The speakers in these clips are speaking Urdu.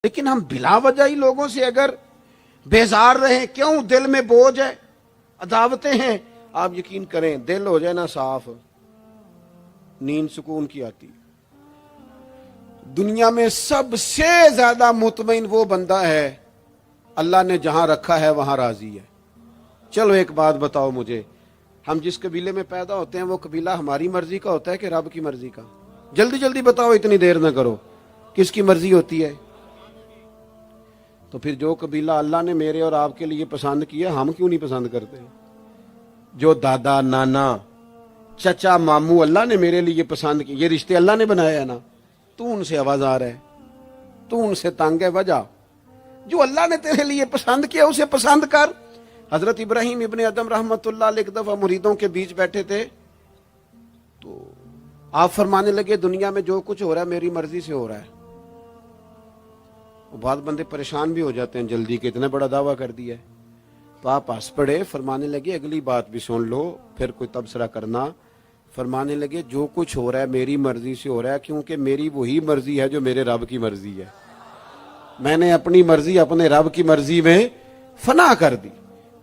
لیکن ہم بلا وجہ ہی لوگوں سے اگر بیزار رہیں، کیوں؟ دل میں بوجھ ہے، عداوتیں ہیں، آپ یقین کریں دل ہو جائے نا صاف، نیند سکون کی آتی۔ دنیا میں سب سے زیادہ مطمئن وہ بندہ ہے اللہ نے جہاں رکھا ہے وہاں راضی ہے۔ چلو ایک بات بتاؤ مجھے، ہم جس قبیلے میں پیدا ہوتے ہیں وہ قبیلہ ہماری مرضی کا ہوتا ہے کہ رب کی مرضی کا؟ جلدی جلدی بتاؤ، اتنی دیر نہ کرو، کس کی مرضی ہوتی ہے؟ تو پھر جو قبیلہ اللہ نے میرے اور آپ کے لیے پسند کیا ہم کیوں نہیں پسند کرتے؟ جو دادا نانا چچا ماموں اللہ نے میرے لیے پسند کی، یہ رشتے اللہ نے بنایا ہے نا، تو ان سے آوازار ہے، تو ان سے تنگ ہے۔ وجہ جو اللہ نے تیرے لیے پسند کیا اسے پسند کر۔ حضرت ابراہیم ابن ادم رحمت اللہ علیہ ایک دفعہ مریدوں کے بیچ بیٹھے تھے تو آپ فرمانے لگے دنیا میں جو کچھ ہو رہا ہے میری مرضی سے ہو رہا ہے۔ بعض بندے پریشان بھی ہو جاتے ہیں جلدی کہ اتنا بڑا دعویٰ کر دیا ہے، تو آپ ہنس پڑے، فرمانے لگے اگلی بات بھی سن لو پھر کوئی تبصرہ کرنا۔ فرمانے لگے جو کچھ ہو رہا ہے میری مرضی سے ہو رہا ہے، کیونکہ میری وہی مرضی ہے جو میرے رب کی مرضی ہے۔ میں نے اپنی مرضی اپنے رب کی مرضی میں فنا کر دی۔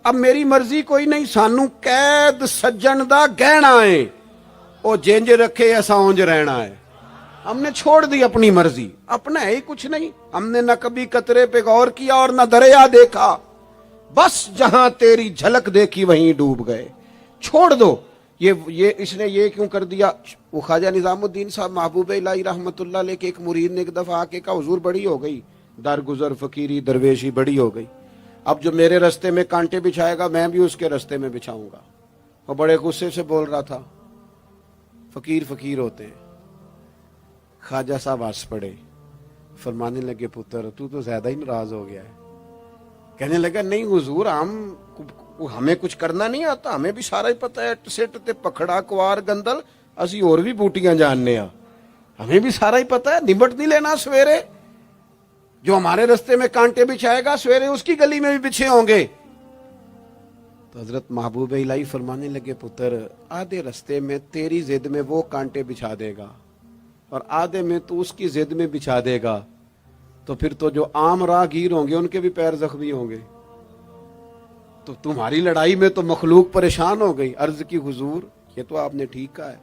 اب میری مرضی کوئی نہیں، سانو قید سجن دا گہنا ہے، او جنج رکھے ایسا اونج رہنا ہے۔ ہم نے چھوڑ دی اپنی مرضی، اپنا ہے ہی کچھ نہیں۔ ہم نے نہ کبھی قطرے پہ غور کیا اور نہ دریا دیکھا، بس جہاں تیری جھلک دیکھی وہیں ڈوب گئے۔ چھوڑ دو یہ اس نے یہ کیوں کر دیا؟ وہ خواجہ نظام الدین صاحب محبوب الہی رحمت اللہ علیہ کے ایک مرید نے ایک دفعہ آ کے کہا حضور بڑی ہو گئی درگزر فقیری درویشی بڑی ہو گئی، اب جو میرے رستے میں کانٹے بچھائے گا میں بھی اس کے رستے میں بچھاؤں گا۔ وہ بڑے غصے سے بول رہا تھا، فقیر فقیر ہوتے ہیں۔ خواجہ صاحب ہنس پڑے، فرمانے لگے پتر تو زیادہ ہی ناراض ہو گیا ہے۔ کہنے لگا نہیں حضور، ہمیں کچھ کرنا نہیں آتا، ہمیں بھی سارا ہی پتہ ہے، سٹ تے پکھڑا کوار گندل اسی اور بھی بوٹیاں جاننے ہاں، ہمیں بھی سارا ہی پتہ ہے، نمٹ نہیں لینا۔ سویرے جو ہمارے رستے میں کانٹے بچھائے گا سویرے اس کی گلی میں بھی بچھے ہوں گے۔ تو حضرت محبوب الہی فرمانے لگے پتر آدھے رستے میں تیری ضد میں وہ کانٹے بچھا دے گا اور آدھے میں تو اس کی ضد میں بچھا دے گا، تو پھر تو جو عام راہگیر ہوں گے ان کے بھی پیر زخمی ہوں گے۔ تو تمہاری لڑائی میں تو مخلوق پریشان ہو گئی۔ عرض کی حضور یہ تو آپ نے ٹھیک کہا ہے۔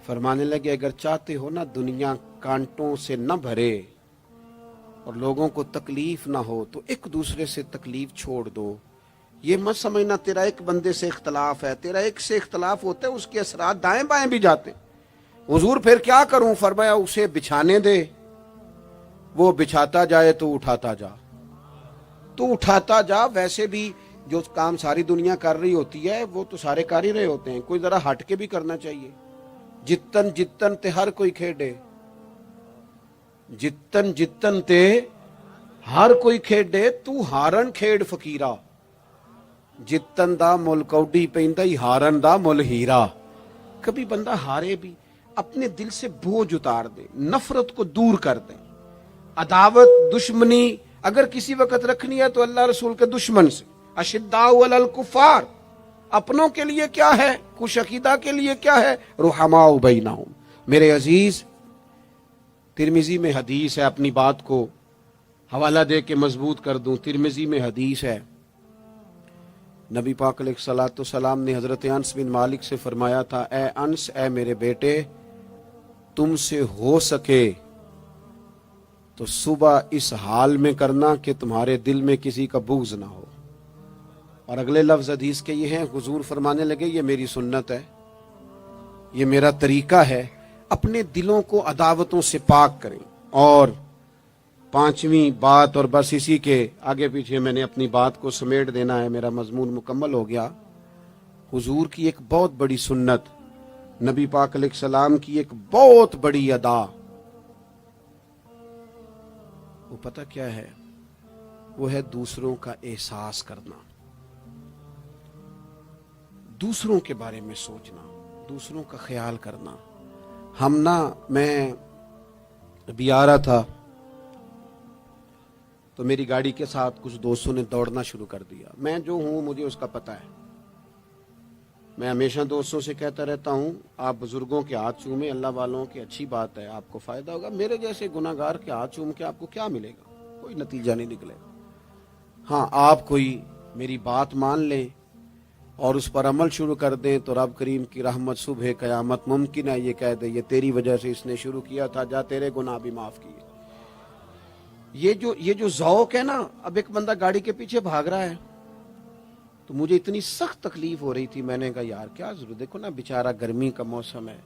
فرمانے لگے اگر چاہتے ہو نا دنیا کانٹوں سے نہ بھرے اور لوگوں کو تکلیف نہ ہو تو ایک دوسرے سے تکلیف چھوڑ دو۔ یہ مت سمجھنا تیرا ایک بندے سے اختلاف ہے، تیرا ایک سے اختلاف ہوتا ہے اس کے اثرات دائیں بائیں بھی جاتے ہیں۔ حضور پھر کیا کروں؟ فرمایا اسے بچھانے دے، وہ بچھاتا جائے تو اٹھاتا جا، تو اٹھاتا جا۔ ویسے بھی جو کام ساری دنیا کر رہی ہوتی ہے وہ تو سارے کر ہی رہے ہوتے ہیں، کوئی ذرا ہٹ کے بھی کرنا چاہیے۔ جتن جتن تے ہر کوئی کھیڈے، جتن جتن تے ہر کوئی کھیڈے، تو ہارن کھیڈ فقیرا، جتن دا مل کوڈی پیندا ہی ہارن دا مل ہیرا۔ کبھی بندہ ہارے بھی اپنے دل سے بوجھ اتار دے، نفرت کو دور کر دے۔ عداوت دشمنی اگر کسی وقت رکھنی ہے تو اللہ رسول کے دشمن سے۔ اشداء علی الکفار، اپنوں کے لیے کیا ہے، خوش عقیدہ کے لیے کیا ہے، رحماء بینہم۔ میرے عزیز ترمذی میں حدیث ہے، اپنی بات کو حوالہ دے کے مضبوط کر دوں۔ ترمذی میں حدیث ہے، نبی پاک علیہ الصلوۃ والسلام نے حضرت انس بن مالک سے فرمایا تھا، اے انس، اے میرے بیٹے، تم سے ہو سکے تو صبح اس حال میں کرنا کہ تمہارے دل میں کسی کا بغض نہ ہو۔ اور اگلے لفظ حدیث کے یہ ہیں، حضور فرمانے لگے یہ میری سنت ہے، یہ میرا طریقہ ہے، اپنے دلوں کو عداوتوں سے پاک کریں۔ اور پانچویں بات، اور بس اسی کے آگے پیچھے میں نے اپنی بات کو سمیٹ دینا ہے، میرا مضمون مکمل ہو گیا۔ حضور کی ایک بہت بڑی سنت، نبی پاک علیہ السلام کی ایک بہت بڑی ادا، وہ پتہ کیا ہے؟ وہ ہے دوسروں کا احساس کرنا، دوسروں کے بارے میں سوچنا، دوسروں کا خیال کرنا۔ میں ابھی آ رہا تھا تو میری گاڑی کے ساتھ کچھ دوستوں نے دوڑنا شروع کر دیا۔ میں جو ہوں مجھے اس کا پتہ ہے، میں ہمیشہ دوستوں سے کہتا رہتا ہوں آپ بزرگوں کے ہاتھ چومیں، اللہ والوں کی اچھی بات ہے، آپ کو فائدہ ہوگا۔ میرے جیسے گناہگار کے ہاتھ چوم کے آپ کو کیا ملے گا؟ کوئی نتیجہ نہیں نکلے. ہاں آپ کوئی میری بات مان لیں اور اس پر عمل شروع کر دیں تو رب کریم کی رحمت صبح قیامت ممکن ہے یہ کہہ دے یہ تیری وجہ سے اس نے شروع کیا تھا، جا تیرے گناہ بھی معاف کیے. یہ جو ذوق ہے نا، اب ایک بندہ گاڑی کے پیچھے بھاگ رہا ہے تو مجھے اتنی سخت تکلیف ہو رہی تھی، میں نے کہا یار کیا ضرورت، دیکھو نا بیچارہ گرمی کا موسم ہے،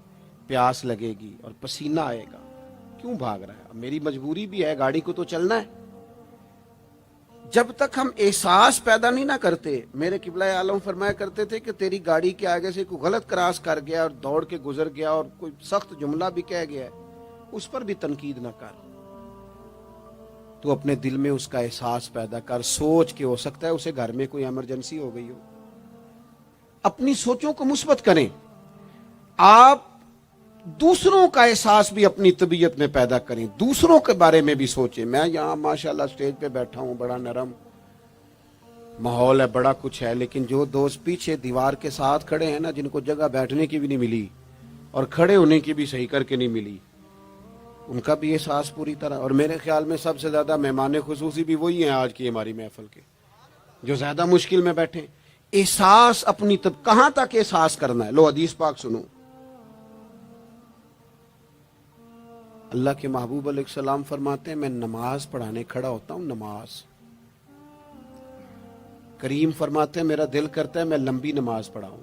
پیاس لگے گی اور پسینہ آئے گا، کیوں بھاگ رہا ہے؟ اب میری مجبوری بھی ہے، گاڑی کو تو چلنا ہے. جب تک ہم احساس پیدا نہیں نہ کرتے، میرے قبلہ عالم فرمایا کرتے تھے کہ تیری گاڑی کے آگے سے کوئی غلط کراس کر گیا اور دوڑ کے گزر گیا اور کوئی سخت جملہ بھی کہہ گیا ہے، اس پر بھی تنقید نہ کر، تو اپنے دل میں اس کا احساس پیدا کر، سوچ کے ہو سکتا ہے اسے گھر میں کوئی ایمرجنسی ہو گئی ہو. اپنی سوچوں کو مثبت کریں. آپ دوسروں کا احساس بھی اپنی طبیعت میں پیدا کریں، دوسروں کے بارے میں بھی سوچیں. میں یہاں ماشاءاللہ سٹیج پہ بیٹھا ہوں، بڑا نرم ماحول ہے، بڑا کچھ ہے، لیکن جو دوست پیچھے دیوار کے ساتھ کھڑے ہیں نا، جن کو جگہ بیٹھنے کی بھی نہیں ملی اور کھڑے ہونے کی بھی صحیح کر کے نہیں ملی، ان کا بھی احساس پوری طرح. اور میرے خیال میں سب سے زیادہ مہمان خصوصی بھی وہی ہیں آج کی ہماری محفل کے، جو زیادہ مشکل میں بیٹھے. احساس اپنی کہاں تک احساس کرنا ہے؟ لو حدیث پاک سنو. اللہ کے محبوب علیہ السلام فرماتے ہیں میں نماز پڑھانے کھڑا ہوتا ہوں، نماز. کریم فرماتے ہیں میرا دل کرتا ہے میں لمبی نماز پڑھاؤں،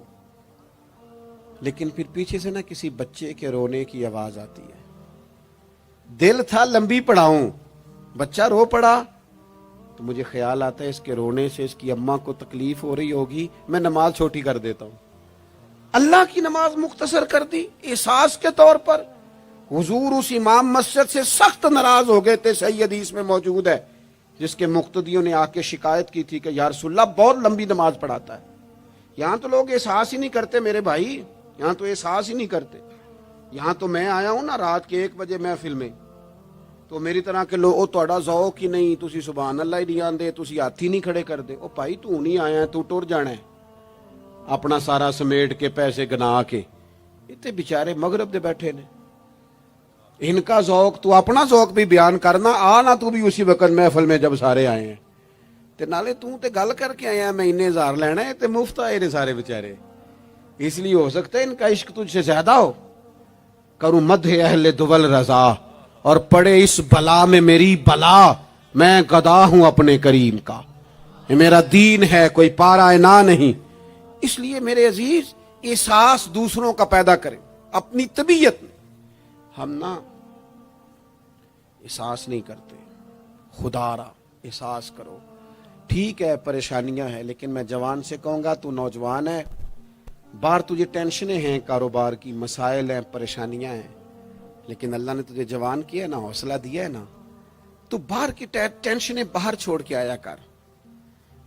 لیکن پھر پیچھے سے نہ کسی بچے کے رونے کی آواز آتی ہے. دل تھا لمبی پڑھاؤں، بچہ رو پڑا تو مجھے خیال آتا ہے اس کے رونے سے اس کی اماں کو تکلیف ہو رہی ہوگی، میں نماز چھوٹی کر دیتا ہوں. اللہ کی نماز مختصر کر دی احساس کے طور پر. حضور اس امام مسجد سے سخت ناراض ہو گئے تھے، صحیح حدیث میں موجود ہے، جس کے مقتدیوں نے آ کے شکایت کی تھی کہ یا رسول اللہ بہت لمبی نماز پڑھاتا ہے. یہاں تو لوگ احساس ہی نہیں کرتے میرے بھائی، یہاں تو احساس ہی نہیں کرتے. یہاں تو میں آیا ہوں نا رات کے 1 بجے محفل میں، تو میری طرح کے لوگ او تہاڈا ذوق ہی نہیں، تسی سبحان اللہ ہی نہیں آندے، تسی ہاتھ ہی نہیں کھڑے کر دے. او بھائی تو نہیں آیا ہے، تو ٹر جانا ہے اپنا سارا سمیٹ کے پیسے گنا کے. اتنے بیچارے مغرب دے بیٹھے نے، ان کا ذوق، تو اپنا ذوق بھی بیان کرنا، آنا تو بھی اسی وقت محفل میں جب سارے آئے ہیں تے نالے تو تے گل کر کے آیا میں انہیں ہزار لینا ہے تے مفت آئے نے سارے بیچارے. اس لیے ہو سکتا ہے ان کا عشق تجھ سے زیادہ ہو. کروں مدح اہل دول رضا اور پڑے اس بلا میں میری بلا، میں گدا ہوں اپنے کریم کا، یہ میرا دین ہے کوئی پارا انا نہیں. اس لیے میرے عزیز احساس دوسروں کا پیدا کریں اپنی طبیعت میں. ہم نا احساس نہیں کرتے، خدا را احساس کرو. ٹھیک ہے پریشانیاں ہیں، لیکن میں جوان سے کہوں گا تو نوجوان ہے، باہر تجھے ٹینشنیں ہیں، کاروبار کی مسائل ہیں، پریشانیاں ہیں، لیکن اللہ نے تجھے جوان کیا ہے نا، حوصلہ دیا ہے نا، تو باہر کی ٹینشنیں باہر چھوڑ کے آیا کر.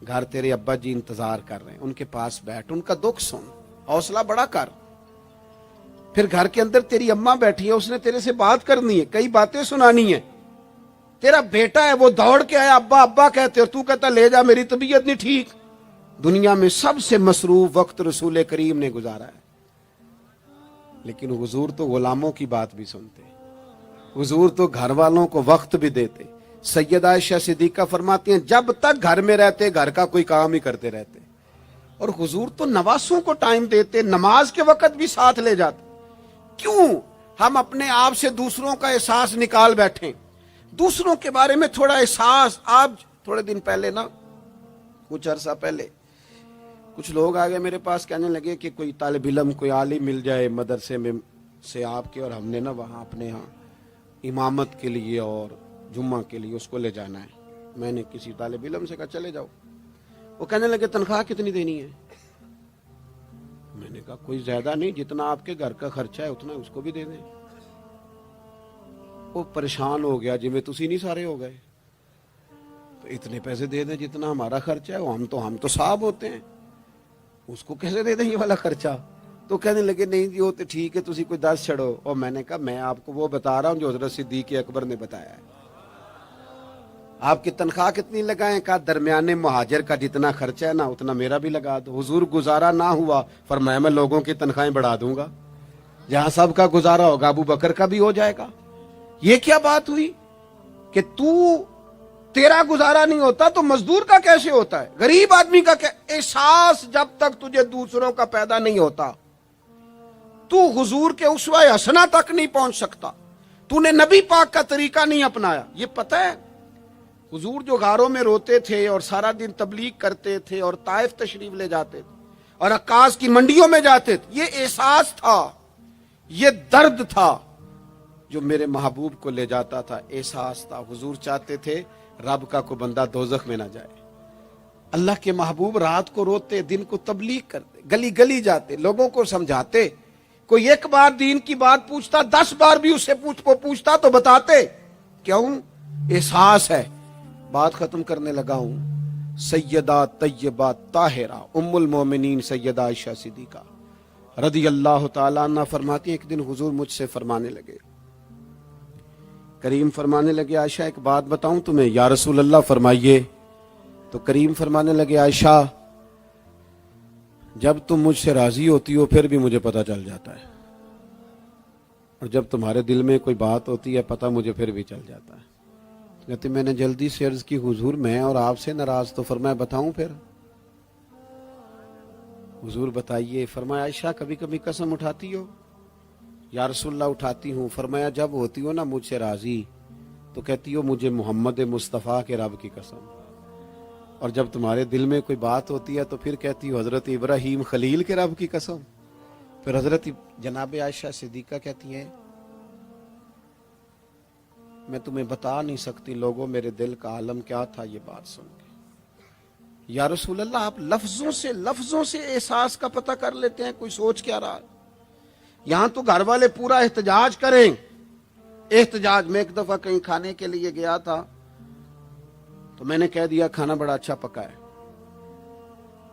گھر تیرے ابا جی انتظار کر رہے ہیں، ان کے پاس بیٹھ، ان کا دکھ سن، حوصلہ بڑا کر. پھر گھر کے اندر تیری اماں بیٹھی ہے، اس نے تیرے سے بات کرنی ہے، کئی باتیں سنانی ہے. تیرا بیٹا ہے وہ دوڑ کے آیا ابا ابا کہتے، اور تو کہتا لے جا میری طبیعت نہیں ٹھیک. دنیا میں سب سے مصروف وقت رسول کریم نے گزارا ہے، لیکن حضور تو غلاموں کی بات بھی سنتے، حضور تو گھر والوں کو وقت بھی دیتے. سیدہ عائشہ صدیقہ فرماتی ہیں جب تک گھر میں رہتے گھر کا کوئی کام ہی کرتے رہتے. اور حضور تو نواسوں کو ٹائم دیتے، نماز کے وقت بھی ساتھ لے جاتے. کیوں ہم اپنے آپ سے دوسروں کا احساس نکال بیٹھیں، دوسروں کے بارے میں تھوڑا احساس. آپ تھوڑے دن پہلے نا، کچھ عرصہ پہلے کچھ لوگ آگے میرے پاس کہنے لگے کہ کوئی طالب علم کوئی عالم مل جائے مدرسے میں سے آپ کے، اور ہم نے نا وہاں اپنے ہاں امامت کے لیے اور جمعہ کے لیے اس کو لے جانا ہے. میں نے کسی طالب علم سے کہا چلے جاؤ. وہ کہنے لگے تنخواہ کتنی دینی ہے؟ میں نے کہا کوئی زیادہ نہیں، جتنا آپ کے گھر کا خرچہ ہے اتنا اس کو بھی دے دیں. وہ پریشان ہو گیا، جی میں تسی نہیں سارے ہو گئے تو اتنے پیسے دے دیں جتنا ہمارا خرچہ ہے. ہم تو صاحب ہوتے ہیں، اس کو کیسے دے دیں یہ والا خرچہ؟ تو کہنے لگے نہیں جی وہ تو ٹھیک ہے، تسی کوئی 10 چھڑو. اور میں نے کہا میں آپ کو وہ بتا رہا ہوں جو حضرت صدیق اکبر نے بتایا ہے. آپ کی تنخواہ کتنی لگائیں؟ کہا درمیانے مہاجر کا جتنا خرچہ ہے نا اتنا میرا بھی لگا دو. حضور گزارا نہ ہوا، فرمایا میں لوگوں کی تنخواہیں بڑھا دوں گا، جہاں سب کا گزارا ہوگا ابو بکر کا بھی ہو جائے گا. یہ کیا بات ہوئی کہ تو تیرا گزارا نہیں ہوتا تو مزدور کا کیسے ہوتا ہے؟ غریب آدمی کا احساس جب تک تجھے دوسروں کا پیدا نہیں ہوتا تو حضور کے اسوہ حسنہ تک نہیں پہنچ سکتا. تو نے نبی پاک کا طریقہ نہیں اپنایا. یہ پتہ ہے حضور جو غاروں میں روتے تھے اور سارا دن تبلیغ کرتے تھے اور طائف تشریف لے جاتے تھے اور عکاظ کی منڈیوں میں جاتے تھے، یہ احساس تھا، یہ درد تھا جو میرے محبوب کو لے جاتا تھا. احساس تھا. حضور چاہتے تھے رب کا کوئی بندہ دوزخ میں نہ جائے. اللہ کے محبوب رات کو روتے، دن کو تبلیغ کرتے، گلی گلی جاتے، لوگوں کو سمجھاتے. کوئی ایک بار دین کی بات پوچھتا، 10 بار بھی اس سے پوچھتا تو بتاتے. کیوں؟ احساس ہے. بات ختم کرنے لگا ہوں. سیدہ طیبہ طاہرہ ام المومنین سیدہ عائشہ صدیقہ رضی اللہ تعالیٰ عنہ فرماتی ہیں، ایک دن حضور مجھ سے فرمانے لگے، کریم فرمانے لگے، عائشہ ایک بات بتاؤں تمہیں؟ یا رسول اللہ فرمائیے. تو کریم فرمانے لگے، عائشہ جب تم مجھ سے راضی ہوتی ہو پھر بھی مجھے پتہ چل جاتا ہے، اور جب تمہارے دل میں کوئی بات ہوتی ہے پتہ مجھے پھر بھی چل جاتا ہے. کہتے میں نے جلدی سے عرض کی، حضور میں اور آپ سے ناراض. تو فرمایا بتاؤں پھر؟ حضور بتائیے. فرمایا عائشہ کبھی کبھی قسم اٹھاتی ہو؟ یا رسول اللہ اٹھاتی ہوں. فرمایا جب ہوتی ہو نا مجھ سے راضی تو کہتی ہو مجھے محمد مصطفیٰ کے رب کی قسم، اور جب تمہارے دل میں کوئی بات ہوتی ہے تو پھر کہتی ہو حضرت ابراہیم خلیل کے رب کی قسم. پھر حضرت جناب عائشہ صدیقہ کہتی ہیں میں تمہیں بتا نہیں سکتی لوگوں میرے دل کا عالم کیا تھا یہ بات سن کے. یا رسول اللہ آپ لفظوں سے احساس کا پتہ کر لیتے ہیں کوئی سوچ کیا رہا. یہاں تو گھر والے پورا احتجاج کریں. احتجاج میں ایک دفعہ کہیں کھانے کے لیے گیا تھا تو میں نے کہہ دیا کھانا بڑا اچھا پکا ہے.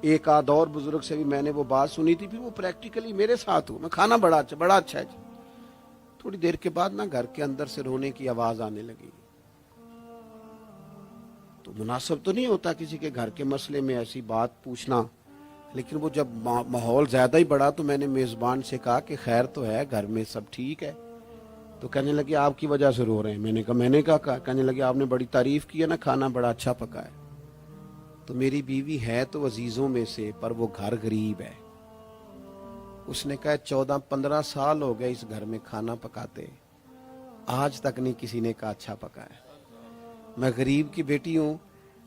ایک آدھ اور بزرگ سے بھی میں نے وہ بات سنی تھی، پھر وہ پریکٹیکلی میرے ساتھ ہوں، میں کھانا بڑا اچھا ہے جی. تھوڑی دیر کے بعد نا گھر کے اندر سے رونے کی آواز آنے لگی. تو مناسب تو نہیں ہوتا کسی کے گھر کے مسئلے میں ایسی بات پوچھنا، لیکن وہ جب ماحول زیادہ ہی بڑا تو میں نے میزبان سے کہا کہ خیر تو ہے گھر میں سب ٹھیک ہے؟ تو کہنے لگے آپ کی وجہ سے رو رہے ہیں. میں نے کہا کہنے لگے آپ نے بڑی تعریف کی ہے نا، کھانا بڑا اچھا پکا ہے. تو میری بیوی ہے تو عزیزوں میں سے، پر وہ گھر غریب ہے. اس نے کہا 14-15 سال ہو گئے اس گھر میں کھانا پکاتے، آج تک نہیں کسی نے کہا اچھا پکا ہے. میں غریب کی بیٹی ہوں،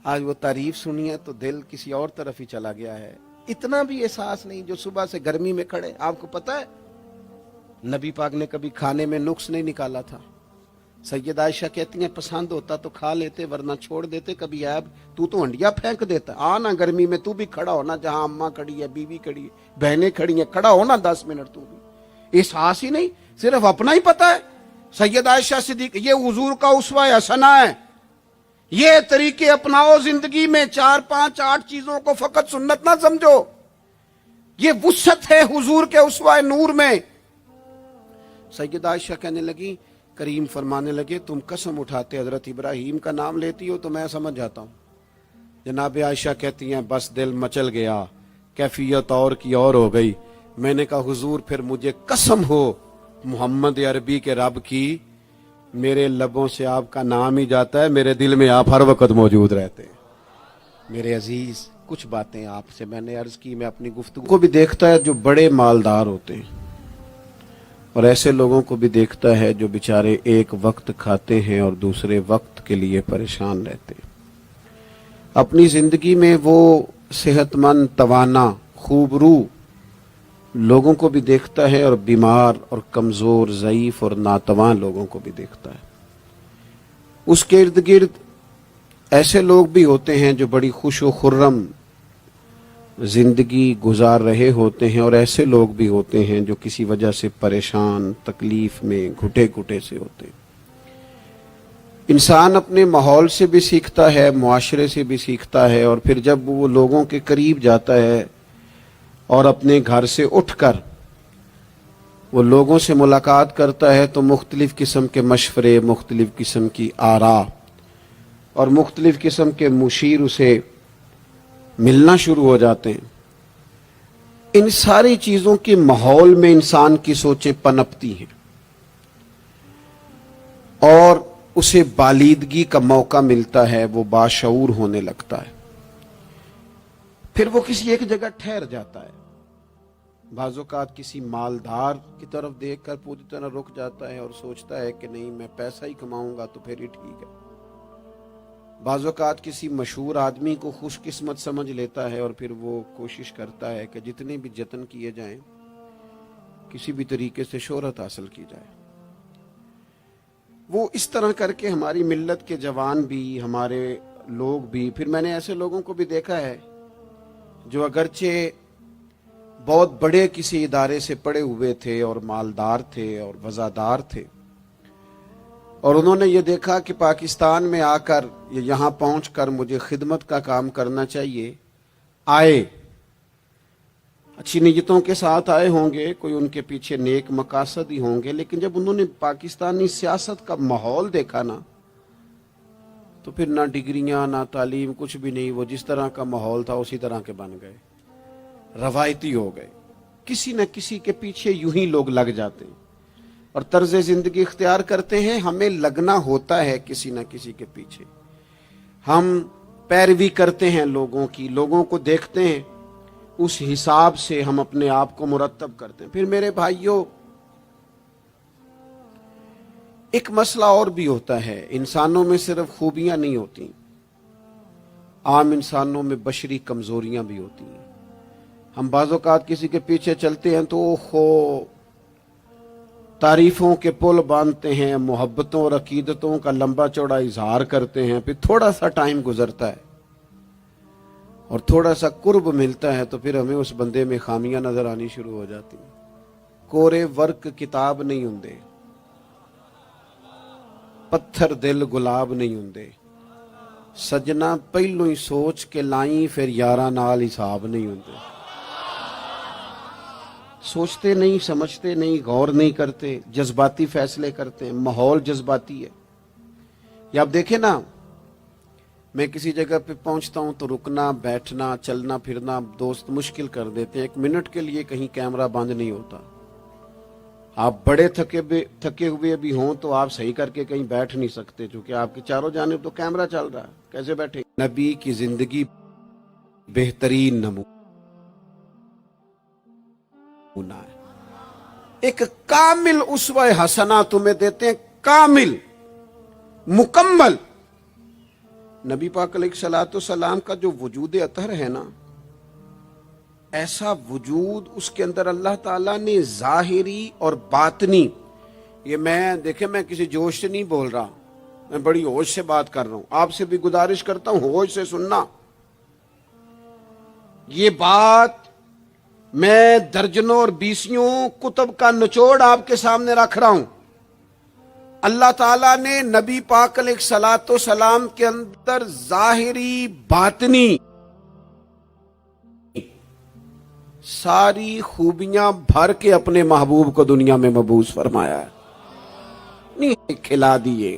آج وہ تعریف سنی ہے تو دل کسی اور طرف ہی چلا گیا ہے. اتنا بھی احساس نہیں جو صبح سے گرمی میں کھڑے. آپ کو پتہ ہے نبی پاک نے کبھی کھانے میں نقص نہیں نکالا تھا. سیدہ عائشہ کہتی ہیں پسند ہوتا تو کھا لیتے ورنہ چھوڑ دیتے. کبھی عیب تو ہنڈیا پھینک دیتا. آنا گرمی میں تو بھی کھڑا ہونا، جہاں اماں کھڑی ہے، بیوی کھڑی ہے، بہنیں کھڑی ہیں، کھڑا ہونا 10 منٹ. تو بھی احساس ہی نہیں، صرف اپنا ہی پتہ ہے. سیدہ عائشہ صدیق یہ حضور کا اسوہ حسنہ ہے. یہ طریقے اپناؤ زندگی میں. 4 5 8 چیزوں کو فقط سنت نہ سمجھو، یہ وسعت ہے حضور کے اسوہ نور میں. سیدہ عائشہ کہنے لگی، کریم فرمانے لگے تم قسم اٹھاتے حضرت ابراہیم کا نام لیتی ہو تو میں سمجھ جاتا ہوں. جناب عائشہ کہتی ہیں بس دل مچل گیا، کیفیت اور کی اور ہو گئی. میں نے کہا حضور پھر مجھے قسم ہو محمد عربی کے رب کی، میرے لبوں سے آپ کا نام ہی جاتا ہے، میرے دل میں آپ ہر وقت موجود رہتے ہیں. میرے عزیز کچھ باتیں آپ سے میں نے عرض کی. میں اپنی گفتگو کو بھی دیکھتا ہے جو بڑے مالدار ہوتے ہیں، اور ایسے لوگوں کو بھی دیکھتا ہے جو بیچارے ایک وقت کھاتے ہیں اور دوسرے وقت کے لیے پریشان رہتے ہیں. اپنی زندگی میں وہ صحت مند، توانا، خوبرو لوگوں کو بھی دیکھتا ہے، اور بیمار اور کمزور، ضعیف اور ناتواں لوگوں کو بھی دیکھتا ہے. اس کے ارد گرد ایسے لوگ بھی ہوتے ہیں جو بڑی خوش و خرم زندگی گزار رہے ہوتے ہیں، اور ایسے لوگ بھی ہوتے ہیں جو کسی وجہ سے پریشان، تکلیف میں گھٹے گھٹے سے ہوتے ہیں. انسان اپنے ماحول سے بھی سیکھتا ہے، معاشرے سے بھی سیکھتا ہے، اور پھر جب وہ لوگوں کے قریب جاتا ہے اور اپنے گھر سے اٹھ کر وہ لوگوں سے ملاقات کرتا ہے تو مختلف قسم کے مشورے، مختلف قسم کی آراء اور مختلف قسم کے مشیر اسے ملنا شروع ہو جاتے ہیں. ان ساری چیزوں کے ماحول میں انسان کی سوچیں پنپتی ہیں، اور اسے بالیدگی کا موقع ملتا ہے، وہ باشعور ہونے لگتا ہے، پھر وہ کسی ایک جگہ ٹھہر جاتا ہے۔ بعض اوقات کسی مالدار کی طرف دیکھ کر پوری طرح رک جاتا ہے اور سوچتا ہے کہ نہیں، میں پیسہ ہی کماؤں گا تو پھر ہی ٹھیک ہے۔ بعض اوقات کسی مشہور آدمی کو خوش قسمت سمجھ لیتا ہے اور پھر وہ کوشش کرتا ہے کہ جتنے بھی جتن کیے جائیں کسی بھی طریقے سے شہرت حاصل کی جائے۔ وہ اس طرح کر کے ہماری ملت کے جوان بھی، ہمارے لوگ بھی، پھر میں نے ایسے لوگوں کو بھی دیکھا ہے جو اگرچہ بہت بڑے کسی ادارے سے پڑے ہوئے تھے اور مالدار تھے اور وزادار تھے، اور انہوں نے یہ دیکھا کہ پاکستان میں آ کر، یہاں پہنچ کر مجھے خدمت کا کام کرنا چاہیے، آئے، اچھی نیتوں کے ساتھ آئے ہوں گے، کوئی ان کے پیچھے نیک مقاصد ہی ہوں گے، لیکن جب انہوں نے پاکستانی سیاست کا ماحول دیکھا نا، تو پھر نہ ڈگریاں نہ تعلیم کچھ بھی نہیں، وہ جس طرح کا ماحول تھا اسی طرح کے بن گئے، روایتی ہو گئے۔ کسی نہ کسی کے پیچھے یوں ہی لوگ لگ جاتے ہیں اور طرز زندگی اختیار کرتے ہیں۔ ہمیں لگنا ہوتا ہے کسی نہ کسی کے پیچھے، ہم پیروی کرتے ہیں لوگوں کی، لوگوں کو دیکھتے ہیں، اس حساب سے ہم اپنے آپ کو مرتب کرتے ہیں۔ پھر میرے بھائیوں، ایک مسئلہ اور بھی ہوتا ہے، انسانوں میں صرف خوبیاں نہیں ہوتی، عام انسانوں میں بشری کمزوریاں بھی ہوتی ہیں۔ ہم بعض اوقات کسی کے پیچھے چلتے ہیں تو تعریفوں کے پل باندھتے ہیں، محبتوں اور عقیدتوں کا لمبا چوڑا اظہار کرتے ہیں، پھر تھوڑا سا ٹائم گزرتا ہے اور تھوڑا سا قرب ملتا ہے تو پھر ہمیں اس بندے میں خامیاں نظر آنی شروع ہو جاتی ہیں۔ کورے ورک کتاب نہیں ہوندے، پتھر دل گلاب نہیں ہوندے، سجنا پہلو ہی سوچ کے لائیں پھر یاراں نال حساب نہیں ہوندے۔ سوچتے نہیں، سمجھتے نہیں، غور نہیں کرتے، جذباتی فیصلے کرتے ہیں، ماحول جذباتی ہے۔ یا آپ دیکھیں نا، میں کسی جگہ پہ پہنچتا ہوں تو رکنا، بیٹھنا، چلنا پھرنا دوست مشکل کر دیتے ہیں، 1 منٹ کے لیے کہیں کیمرہ بند نہیں ہوتا۔ آپ بڑے تھکے ہوئے بھی ہوں تو آپ صحیح کر کے کہیں بیٹھ نہیں سکتے، چونکہ آپ کی چاروں جانب تو کیمرہ چل رہا ہے، کیسے بیٹھیں؟ نبی کی زندگی بہترین نمونہ ہے۔ ایک کامل اسوہ حسنہ تمہیں دیتے ہیں، کامل، مکمل۔ نبی پاک علیہ الصلوۃ والسلام کا جو وجود اطہر ہے نا، ایسا وجود اس کے اندر اللہ تعالیٰ نے ظاہری اور باطنی، یہ دیکھیں میں کسی جوش سے نہیں بول رہا، میں بڑی ہوش سے بات کر رہا ہوں، آپ سے بھی گزارش کرتا ہوں ہوش سے سننا۔ یہ بات میں درجنوں اور بیسیوں کتب کا نچوڑ آپ کے سامنے رکھ رہا ہوں۔ اللہ تعالیٰ نے نبی پاک علیہ الصلوۃ والسلام کے اندر ظاہری باطنی ساری خوبیاں بھر کے اپنے محبوب کو دنیا میں مبعوث فرمایا ہے، نہیں کھلا دیے،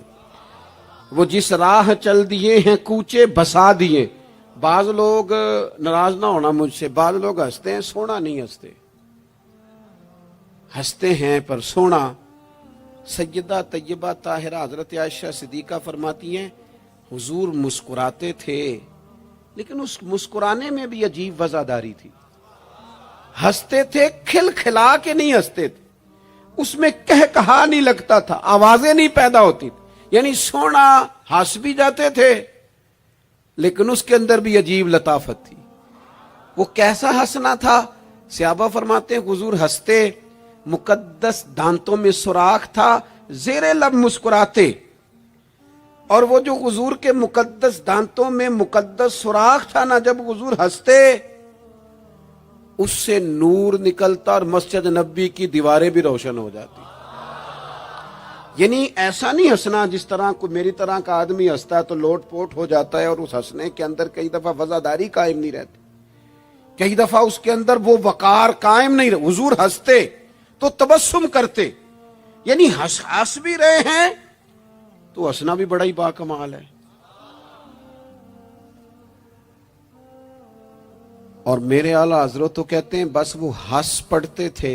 وہ جس راہ چل دیے ہیں کوچے بسا دیے۔ بعض لوگ ناراض نہ ہونا مجھ سے، بعض لوگ ہنستے ہیں، سونا نہیں ہنستے، ہنستے ہیں پر سونا۔ سیدہ طیبہ طاہرہ حضرت عائشہ صدیقہ فرماتی ہیں حضور مسکراتے تھے لیکن اس مسکرانے میں بھی عجیب وزاداری تھی، ہنستے تھے کھل کھلا کے نہیں ہنستے تھے، اس میں کہا نہیں لگتا تھا، آوازیں نہیں پیدا ہوتی تھی، یعنی سونا ہنس بھی جاتے تھے لیکن اس کے اندر بھی عجیب لطافت تھی۔ وہ کیسا ہنسنا تھا؟ صحابہ فرماتے ہیں حضور ہنستے، مقدس دانتوں میں سوراخ تھا، زیر لب مسکراتے، اور وہ جو حضور کے مقدس دانتوں میں مقدس سوراخ تھا نا، جب حضور ہنستے اس سے نور نکلتا اور مسجد نبی کی دیواریں بھی روشن ہو جاتی۔ یعنی ایسا نہیں ہنسنا جس طرح کوئی میری طرح کا آدمی ہنستا ہے تو لوٹ پوٹ ہو جاتا ہے اور اس ہنسنے کے اندر کئی دفعہ وزاداری قائم نہیں رہتی، کئی دفعہ اس کے اندر وہ وقار قائم نہیں رہتا۔ حضور ہنستے تو تبسم کرتے، یعنی ہنس بھی رہے ہیں تو ہنسنا بھی بڑا ہی باکمال ہے۔ اور میرے اعلیٰ حضرت تو کہتے ہیں بس وہ ہنس پڑتے تھے،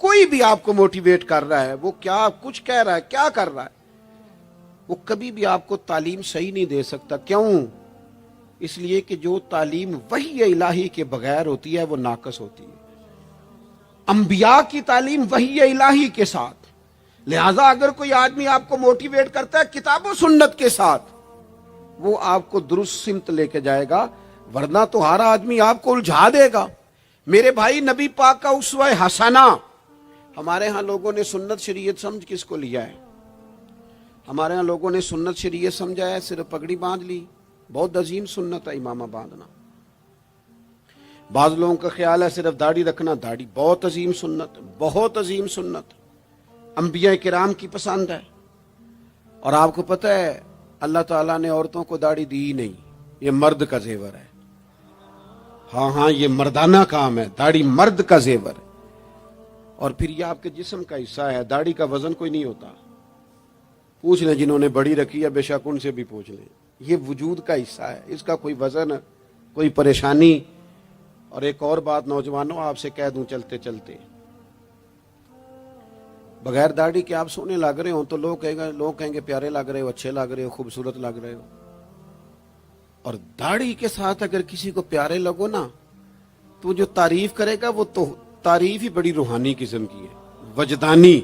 کوئی بھی آپ کو موٹیویٹ کر رہا ہے، وہ کیا کچھ کہہ رہا ہے، کیا کر رہا ہے، وہ کبھی بھی آپ کو تعلیم صحیح نہیں دے سکتا۔ کیوں؟ اس لیے کہ جو تعلیم وحی الہی کے بغیر ہوتی ہے وہ ناقص ہوتی ہے۔ انبیاء کی تعلیم وحی الہی کے ساتھ، لہذا اگر کوئی آدمی آپ کو موٹیویٹ کرتا ہے کتاب و سنت کے ساتھ، وہ آپ کو درست سمت لے کے جائے گا، ورنہ تو ہر آدمی آپ کو الجھا دے گا۔ میرے بھائی، نبی پاک کا اسوہ حسنہ، ہمارے ہاں لوگوں نے سنت شریعت سمجھ کس کو لیا ہے؟ ہمارے ہاں لوگوں نے سنت شریعت سمجھا ہے صرف پگڑی باندھ لی، بہت عظیم سنت ہے امامہ باندھنا۔ بعض لوگوں کا خیال ہے صرف داڑھی رکھنا، داڑھی بہت عظیم سنت، بہت عظیم سنت، انبیاء کرام کی پسند ہے۔ اور آپ کو پتہ ہے اللہ تعالیٰ نے عورتوں کو داڑھی دی ہی نہیں، یہ مرد کا زیور ہے۔ ہاں یہ مردانہ کام ہے، داڑھی مرد کا زیور ہے۔ اور پھر یہ آپ کے جسم کا حصہ ہے، داڑھی کا وزن کوئی نہیں ہوتا۔ پوچھ لیں جنہوں نے بڑی رکھی ہے، بے شک ان سے بھی پوچھ لیں، یہ وجود کا حصہ ہے، اس کا کوئی وزن، کوئی پریشانی۔ اور ایک اور بات نوجوانوں آپ سے کہہ دوں چلتے چلتے، بغیر داڑھی کے آپ سونے لگ رہے ہوں تو لوگ کہیں گے پیارے لگ رہے ہو، اچھے لگ رہے ہو، خوبصورت لگ رہے ہو۔ اور داڑھی کے ساتھ اگر کسی کو پیارے لگو نا تو جو تعریف کرے گا وہ تو تعریف ہی بڑی روحانی قسم کی ہے، وجدانی۔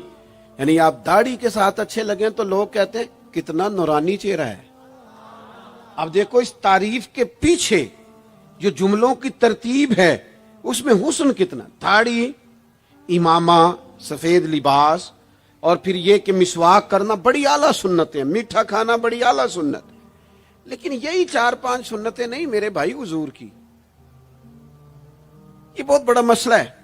یعنی آپ داڑھی کے ساتھ اچھے لگیں تو لوگ کہتے ہیں کتنا نورانی چہرہ ہے۔ اب دیکھو اس تعریف کے پیچھے جو جملوں کی ترتیب ہے اس میں حسن کتنا، داڑھی، امامہ، سفید لباس، اور پھر یہ کہ مسواک کرنا بڑی اعلیٰ سنتیں، میٹھا کھانا بڑی اعلیٰ سنت۔ لیکن یہی 4-5 سنتیں نہیں میرے بھائی حضور کی، یہ بہت بڑا مسئلہ ہے۔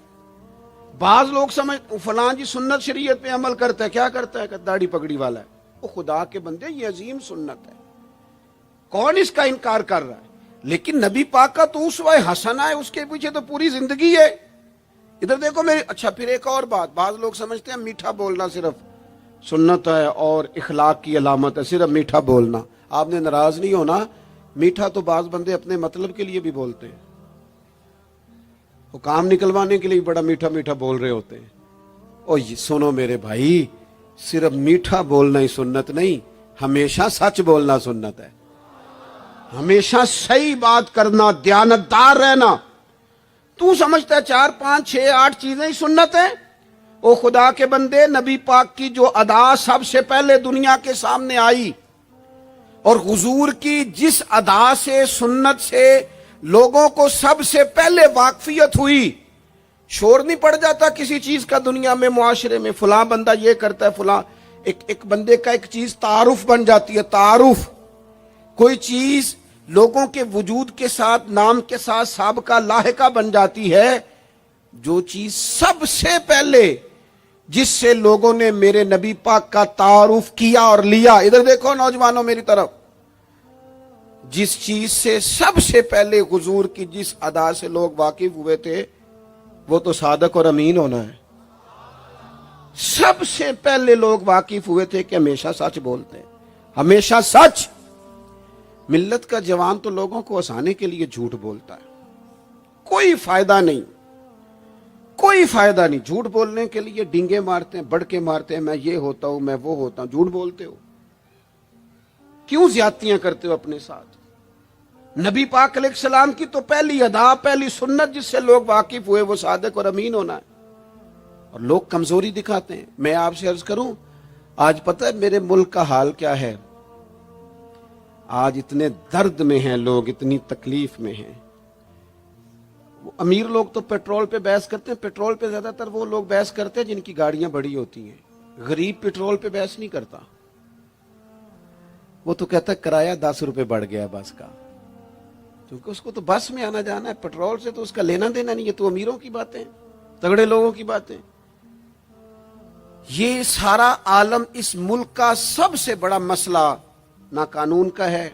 بعض لوگ سمجھ فلاں جی سنت شریعت پہ عمل کرتا ہے، کیا کرتا ہے کہ داڑھی پگڑی والا ہے، وہ خدا کے بندے یہ عظیم سنت ہے، کون اس کا انکار کر رہا ہے؟ لیکن نبی پاک کا تو اسوہ حسنہ ہے، اس کے پیچھے تو پوری زندگی ہے۔ ادھر دیکھو میری، اچھا پھر ایک اور بات، بعض لوگ سمجھتے ہیں میٹھا بولنا صرف سنت ہے اور اخلاق کی علامت ہے، صرف میٹھا بولنا۔ آپ نے ناراض نہیں ہونا، میٹھا تو بعض بندے اپنے مطلب کے لیے بھی بولتے ہیں، وہ کام نکلوانے کے لیے بڑا میٹھا میٹھا بول رہے ہوتے ہیں۔ اور سنو میرے بھائی، صرف میٹھا بولنا ہی سنت نہیں، ہمیشہ سچ بولنا سنت ہے، ہمیشہ صحیح بات کرنا، دیانتدار رہنا۔ تو سمجھتا ہے 4 5 6 8 چیزیں ہی سنت ہیں؟ او خدا کے بندے، نبی پاک کی جو ادا سب سے پہلے دنیا کے سامنے آئی اور حضور کی جس ادا سے، سنت سے لوگوں کو سب سے پہلے واقفیت ہوئی، شور نہیں پڑ جاتا کسی چیز کا دنیا میں، معاشرے میں فلاں بندہ یہ کرتا ہے، فلاں ایک بندے کا ایک چیز تعارف بن جاتی ہے، تعارف۔ کوئی چیز لوگوں کے وجود کے ساتھ، نام کے ساتھ سابقہ لاحقہ بن جاتی ہے۔ جو چیز سب سے پہلے جس سے لوگوں نے میرے نبی پاک کا تعارف کیا اور لیا، ادھر دیکھو نوجوانوں میری طرف، جس چیز سے سب سے پہلے حضور کی جس ادا سے لوگ واقف ہوئے تھے وہ تو صادق اور امین ہونا ہے۔ سب سے پہلے لوگ واقف ہوئے تھے کہ ہمیشہ سچ بولتے ہیں، ہمیشہ سچ۔ ملت کا جوان تو لوگوں کو ہنسانے کے لیے جھوٹ بولتا ہے، کوئی فائدہ نہیں، کوئی فائدہ نہیں۔ جھوٹ بولنے کے لیے ڈنگے مارتے ہیں، بڑھ کے مارتے ہیں، میں یہ ہوتا ہوں، میں وہ ہوتا ہوں۔ جھوٹ بولتے ہو، کیوں زیادتیاں کرتے ہو اپنے ساتھ؟ نبی پاک علیہ السلام کی تو پہلی ادا، پہلی سنت جس سے لوگ واقف ہوئے وہ صادق اور امین ہونا ہے، اور لوگ کمزوری دکھاتے ہیں۔ میں آپ سے عرض کروں، آج پتہ ہے میرے ملک کا حال کیا ہے؟ آج اتنے درد میں ہیں لوگ، اتنی تکلیف میں ہیں۔ امیر لوگ تو پیٹرول پہ بحث کرتے ہیں، پیٹرول پہ زیادہ تر وہ لوگ بحث کرتے ہیں جن کی گاڑیاں بڑی ہوتی ہیں۔ غریب پیٹرول پہ بحث نہیں کرتا، وہ تو کہتا ہے کرایہ 10 روپے بڑھ گیا بس کا، کیونکہ اس کو تو بس میں آنا جانا ہے، پیٹرول سے تو اس کا لینا دینا نہیں۔ یہ تو امیروں کی باتیں، تگڑے لوگوں کی باتیں۔ یہ سارا عالم، اس ملک کا سب سے بڑا مسئلہ نہ قانون کا ہے،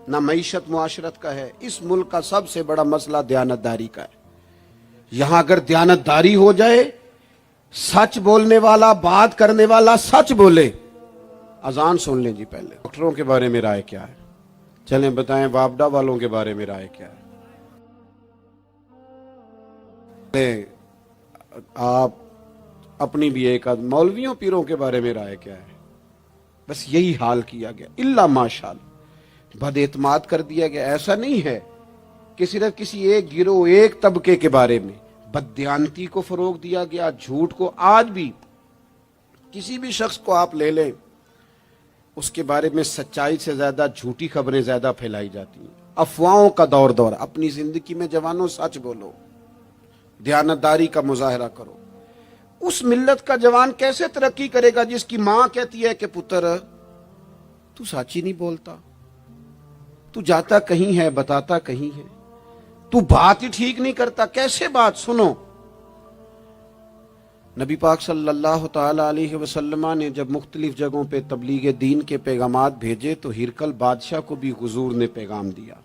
نہ معیشت معاشرت کا ہے، اس ملک کا سب سے بڑا مسئلہ دیانتداری کا ہے۔ یہاں اگر دیانتداری ہو جائے، سچ بولنے والا، بات کرنے والا سچ بولے۔ اذان سن لیں جی پہلے۔ ڈاکٹروں کے بارے میں رائے کیا ہے؟ چلیں بتائیں وابڈا والوں کے بارے میں رائے کیا ہے؟ آپ اپنی بھی ایک آدھ مولویوں پیروں کے بارے میں رائے کیا ہے، بس یہی حال کیا گیا، الا ماشاءاللہ بد اعتماد کر دیا گیا۔ ایسا نہیں ہے کہ صرف کسی ایک گروہ ایک طبقے کے بارے میں بددیانتی کو فروغ دیا گیا، جھوٹ کو۔ آج بھی کسی بھی شخص کو آپ لے لیں، اس کے بارے میں سچائی سے زیادہ جھوٹی خبریں زیادہ پھیلائی جاتی ہیں، افواہوں کا دور۔ اپنی زندگی میں جوانوں سچ بولو، دیانتداری کا مظاہرہ کرو۔ اس ملت کا جوان کیسے ترقی کرے گا جس کی ماں کہتی ہے کہ پتر تو سچ ہی نہیں بولتا، تو جاتا کہیں ہے بتاتا کہیں ہے، تو بات ہی ٹھیک نہیں کرتا، کیسے بات سنو۔ نبی پاک صلی اللہ تعالی علیہ وسلم نے جب مختلف جگہوں پہ تبلیغ دین کے پیغامات بھیجے تو ہرقل بادشاہ کو بھی حضور نے پیغام دیا۔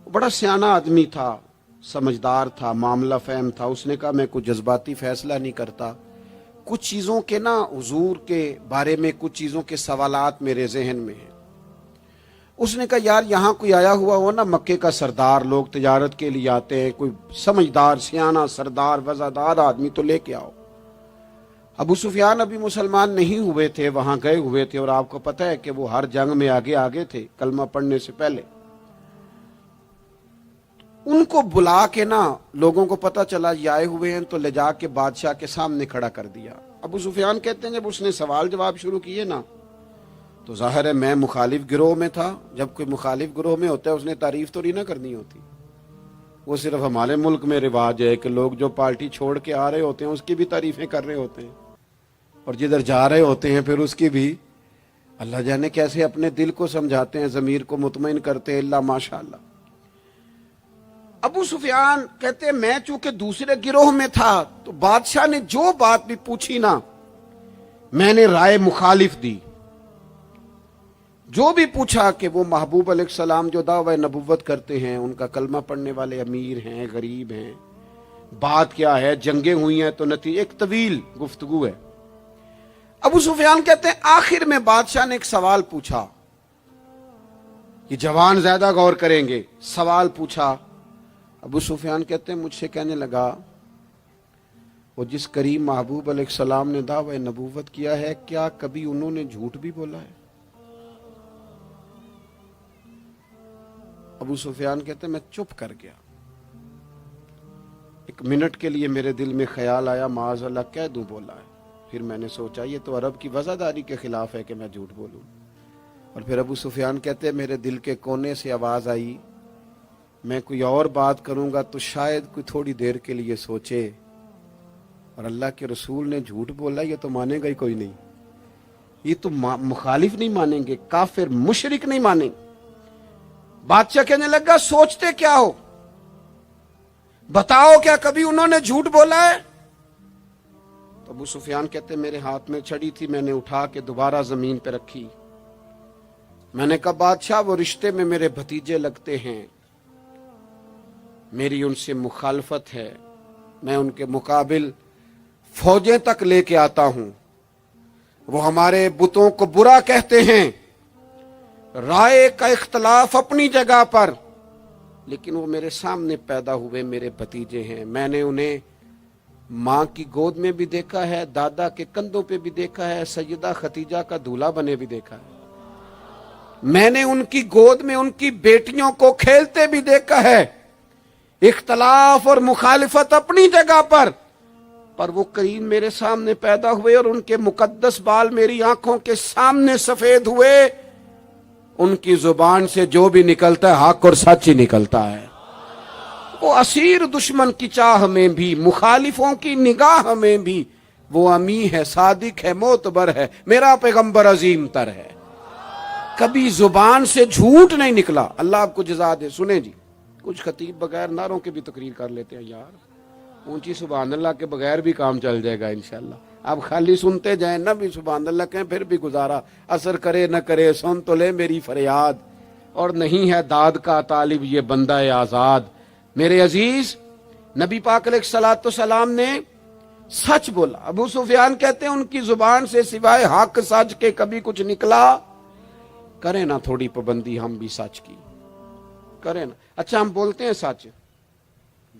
وہ بڑا سیانہ آدمی تھا، سمجھدار تھا، معاملہ فہم تھا۔ اس نے کہا میں کوئی جذباتی فیصلہ نہیں کرتا، کچھ چیزوں کے حضور کے بارے میں کچھ چیزوں کے سوالات میرے ذہن میں ہیں۔ اس نے کہا یار یہاں کوئی آیا ہوا ہو نا، مکے کا سردار، لوگ تجارت کے لیے آتے ہیں، کوئی سمجھدار سیانہ سردار وزادار آدمی تو لے کے آؤ۔ ابو سفیان ابھی مسلمان نہیں ہوئے تھے، وہاں گئے ہوئے تھے، اور آپ کو پتہ ہے کہ وہ ہر جنگ میں آگے تھے کلمہ پڑھنے سے پہلے۔ ان کو بلا کے لوگوں کو پتہ چلا یہ آئے ہوئے ہیں تو لے جا کے بادشاہ کے سامنے کھڑا کر دیا۔ ابو سفیان کہتے ہیں جب اس نے سوال جواب شروع کیے تو ظاہر ہے میں مخالف گروہ میں تھا۔ جب کوئی مخالف گروہ میں ہوتا ہے اس نے تعریف تو نہیں نہ کرنی ہوتی، وہ صرف ہمارے ملک میں رواج ہے کہ لوگ جو پارٹی چھوڑ کے آ رہے ہوتے ہیں اس کی بھی تعریفیں کر رہے ہوتے ہیں، اور جدھر جا رہے ہوتے ہیں پھر اس کی بھی۔ اللہ جانے کیسے اپنے دل کو سمجھاتے ہیں، ضمیر کو مطمئن کرتے ہیں، اللہ ماشاءاللہ۔ ابو سفیان کہتے ہیں میں چونکہ دوسرے گروہ میں تھا تو بادشاہ نے جو بات بھی پوچھی میں نے رائے مخالف دی۔ جو بھی پوچھا کہ وہ محبوب علیہ السلام جو دعوی نبوت کرتے ہیں، ان کا کلمہ پڑھنے والے امیر ہیں، غریب ہیں، بات کیا ہے، جنگیں ہوئی ہیں تو نتیجہ، ایک طویل گفتگو ہے۔ ابو سفیان کہتے ہیں آخر میں بادشاہ نے ایک سوال پوچھا، یہ جوان زیادہ غور کریں گے، سوال پوچھا۔ ابو سفیان کہتے ہیں مجھ سے کہنے لگا وہ جس کریم محبوب علیہ السلام نے دعوی نبوت کیا ہے کیا کبھی انہوں نے جھوٹ بھی بولا ہے؟ ابو سفیان کہتے ہیں میں چپ کر گیا۔ ایک منٹ کے لیے میرے دل میں خیال آیا معاذ اللہ کہہ دوں بولا ہے، پھر میں نے سوچا یہ تو عرب کی وزاداری کے خلاف ہے کہ میں جھوٹ بولوں۔ اور پھر ابو سفیان کہتے ہیں میرے دل کے کونے سے آواز آئی میں کوئی اور بات کروں گا تو شاید کوئی تھوڑی دیر کے لیے سوچے، اور اللہ کے رسول نے جھوٹ بولا یہ تو مانے گا ہی کوئی نہیں، یہ تو مخالف نہیں مانیں گے، کافر مشرک نہیں مانیں گے۔ بادشاہ کہنے لگا سوچتے کیا ہو، بتاؤ کیا کبھی انہوں نے جھوٹ بولا ہے؟ تو ابو سفیان کہتے میرے ہاتھ میں چھڑی تھی، میں نے اٹھا کے دوبارہ زمین پہ رکھی۔ میں نے کہا بادشاہ وہ رشتے میں میرے بھتیجے لگتے ہیں، میری ان سے مخالفت ہے، میں ان کے مقابل فوجیں تک لے کے آتا ہوں، وہ ہمارے بتوں کو برا کہتے ہیں، رائے کا اختلاف اپنی جگہ پر، لیکن وہ میرے سامنے پیدا ہوئے میرے بھتیجے ہیں، میں نے انہیں ماں کی گود میں بھی دیکھا ہے، دادا کے کندھوں پہ بھی دیکھا ہے، سیدہ خدیجہ کا دولہا بنے بھی دیکھا ہے، میں نے ان کی گود میں ان کی بیٹیوں کو کھیلتے بھی دیکھا ہے۔ اختلاف اور مخالفت اپنی جگہ پر وہ کریم میرے سامنے پیدا ہوئے اور ان کے مقدس بال میری آنکھوں کے سامنے سفید ہوئے، ان کی زبان سے جو بھی نکلتا ہے حق اور سچ ہی نکلتا ہے۔ وہ اسیر دشمن کی چاہ میں بھی، مخالفوں کی نگاہ میں بھی وہ امی ہے، صادق ہے، معتبر ہے، میرا پیغمبر عظیم تر ہے، کبھی زبان سے جھوٹ نہیں نکلا۔ اللہ آپ کو جزا دے۔ سنیں جی، کچھ خطیب بغیر نعروں کے بھی تقریر کر لیتے ہیں یار، اونچی سبحان اللہ کے بغیر بھی کام چل جائے گا انشاءاللہ۔ آپ خالی سنتے جائیں نہ بھی سبحان اللہ کہیں پھر بھی گزارا، اثر کرے نہ کرے سن تو لے میری فریاد، اور نہیں ہے داد کا طالب یہ بندہ آزاد۔ میرے عزیز نبی پاک علیہ الصلوۃ والسلام نے سچ بولا۔ ابو سفیان کہتے ہیں ان کی زبان سے سوائے حق سچ کے کبھی کچھ نکلا؟ کریں نا تھوڑی پابندی ہم بھی سچ کی، کریں نا۔ اچھا ہم بولتے ہیں سچ،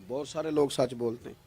بہت سارے لوگ سچ بولتے ہیں،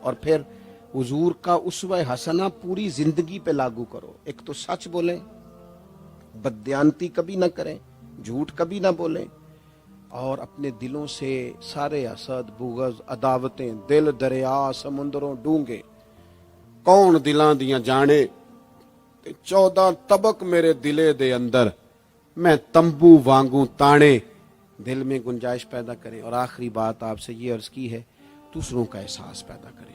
اور پھر حضور کا اسوہ حسنہ پوری زندگی پہ لاگو کرو. ایک تو سچ بولیں، بددیانتی کبھی نہ کریں، جھوٹ کبھی نہ بولیں، اور اپنے دلوں سے سارے حسد، بغض، عداوتیں، دل دریا سمندروں ڈونگے، کون دلاں دیاں جانے، 14 طبق میرے دلے دے اندر، میں تمبو وانگوں تانے، دل میں گنجائش پیدا کریں. اور آخری بات آپ سے یہ عرض کی ہے، دوسروں کا احساس پیدا کریں.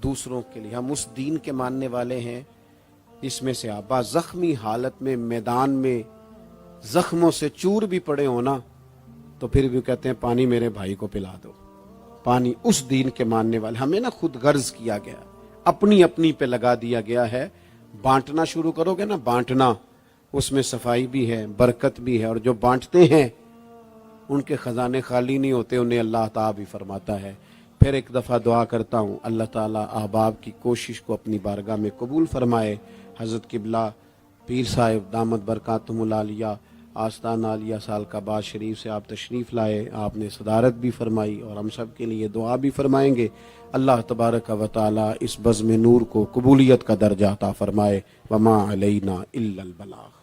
دوسروں کے لیے ہم اس دین کے ماننے والے ہیں اس میں سے آبا زخمی حالت میں میدان میں زخموں سے چور بھی پڑے ہونا تو پھر بھی کہتے ہیں پانی میرے بھائی کو پلا دو. پانی اس دین کے ماننے والے. ہمیں نا خود غرض کیا گیا، اپنی اپنی پہ لگا دیا گیا ہے. بانٹنا شروع کرو گے نا، بانٹنا، اس میں صفائی بھی ہے، برکت بھی ہے. اور جو بانٹتے ہیں ان کے خزانے خالی نہیں ہوتے، انہیں اللہ تعالیٰ بھی فرماتا ہے. پھر ایک دفعہ دعا کرتا ہوں اللہ تعالیٰ احباب کی کوشش کو اپنی بارگاہ میں قبول فرمائے. حضرت قبلہ پیر صاحب دامت برکاتہم العالیہ آستان عالیہ سالکاباد شریف سے آپ تشریف لائے، آپ نے صدارت بھی فرمائی اور ہم سب کے لیے دعا بھی فرمائیں گے. اللہ تبارک و تعالیٰ اس بزم نور کو قبولیت کا درجہ عطا فرمائے. وما علینا الا البلاغ.